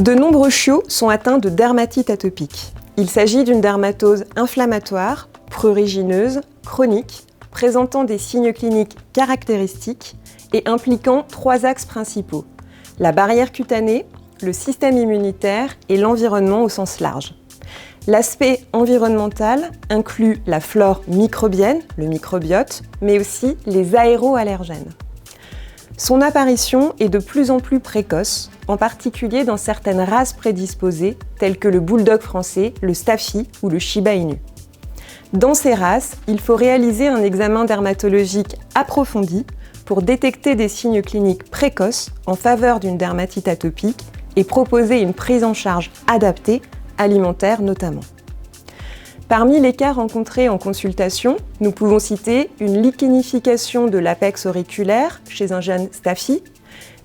De nombreux chiots sont atteints de dermatite atopique. Il s'agit d'une dermatose inflammatoire, prurigineuse, chronique, présentant des signes cliniques caractéristiques et impliquant 3 axes principaux: la barrière cutanée, le système immunitaire et l'environnement au sens large. L'aspect environnemental inclut la flore microbienne, le microbiote, mais aussi les aéroallergènes. Son apparition est de plus en plus précoce, en particulier dans certaines races prédisposées, telles que le bulldog français, le staffy ou le shiba inu. Dans ces races, il faut réaliser un examen dermatologique approfondi pour détecter des signes cliniques précoces en faveur d'une dermatite atopique et proposer une prise en charge adaptée, alimentaire notamment. Parmi les cas rencontrés en consultation, nous pouvons citer une lichenification de l'apex auriculaire chez un jeune staffy,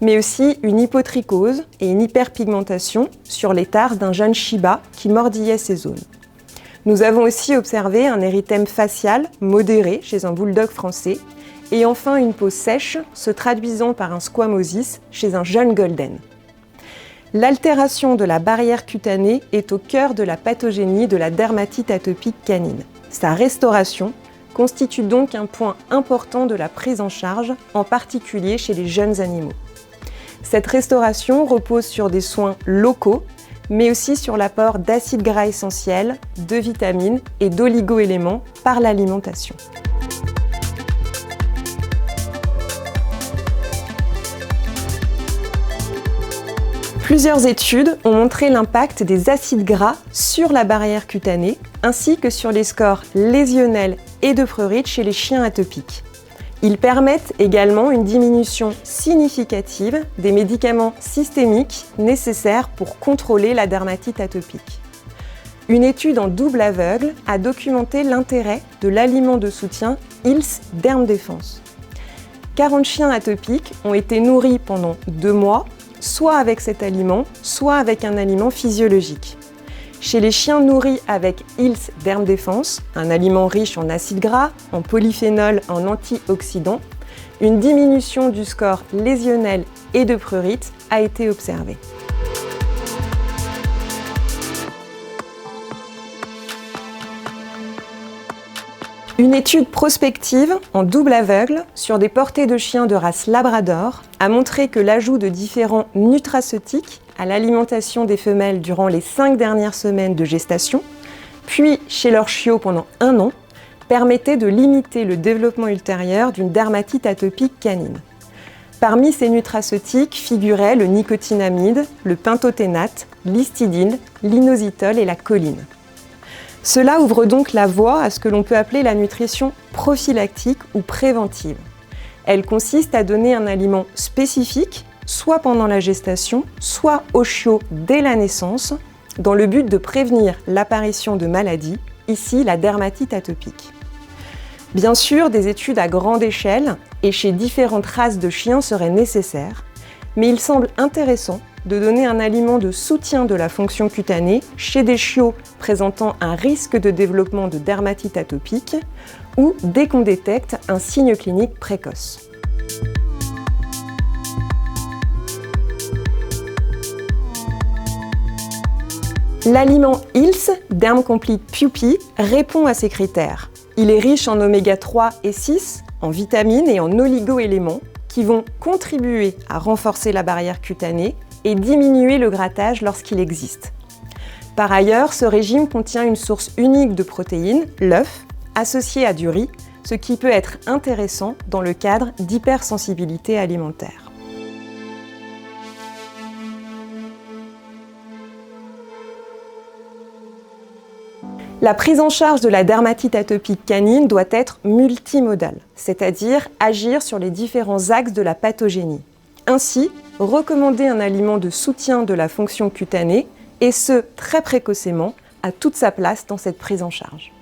mais aussi une hypotrichose et une hyperpigmentation sur les tarses d'un jeune shiba qui mordillait ces zones. Nous avons aussi observé un érythème facial modéré chez un bulldog français et enfin une peau sèche se traduisant par un squamosis chez un jeune golden. L'altération de la barrière cutanée est au cœur de la pathogénie de la dermatite atopique canine. Sa restauration constitue donc un point important de la prise en charge, en particulier chez les jeunes animaux. Cette restauration repose sur des soins locaux, mais aussi sur l'apport d'acides gras essentiels, de vitamines et d'oligo-éléments par l'alimentation. Plusieurs études ont montré l'impact des acides gras sur la barrière cutanée, ainsi que sur les scores lésionnels et de prurite chez les chiens atopiques. Ils permettent également une diminution significative des médicaments systémiques nécessaires pour contrôler la dermatite atopique. Une étude en double aveugle a documenté l'intérêt de l'aliment de soutien Hill's Derm Defense. 40 chiens atopiques ont été nourris pendant 2 mois, soit avec cet aliment, soit avec un aliment physiologique. Chez les chiens nourris avec Hill's Derm Defense, un aliment riche en acides gras, en polyphénol, en antioxydants, une diminution du score lésionnel et de prurite a été observée. Une étude prospective en double aveugle sur des portées de chiens de race labrador a montré que l'ajout de différents nutraceutiques à l'alimentation des femelles durant les 5 dernières semaines de gestation, puis chez leurs chiots pendant 1 an, permettait de limiter le développement ultérieur d'une dermatite atopique canine. Parmi ces nutraceutiques figuraient le nicotinamide, le pentothénate, l'histidine, l'inositol et la choline. Cela ouvre donc la voie à ce que l'on peut appeler la nutrition prophylactique ou préventive. Elle consiste à donner un aliment spécifique, soit pendant la gestation, soit au chiot dès la naissance, dans le but de prévenir l'apparition de maladies, ici la dermatite atopique. Bien sûr, des études à grande échelle et chez différentes races de chiens seraient nécessaires, mais il semble intéressant de donner un aliment de soutien de la fonction cutanée chez des chiots présentant un risque de développement de dermatite atopique ou dès qu'on détecte un signe clinique précoce. L'aliment Hill's Derm Complete Puppy répond à ces critères. Il est riche en oméga 3 et 6, en vitamines et en oligo-éléments qui vont contribuer à renforcer la barrière cutanée et diminuer le grattage lorsqu'il existe. Par ailleurs, ce régime contient une source unique de protéines, l'œuf, associé à du riz, ce qui peut être intéressant dans le cadre d'hypersensibilité alimentaire. La prise en charge de la dermatite atopique canine doit être multimodale, c'est-à-dire agir sur les différents axes de la pathogénie. Ainsi, recommander un aliment de soutien de la fonction cutanée, et ce, très précocement, a toute sa place dans cette prise en charge.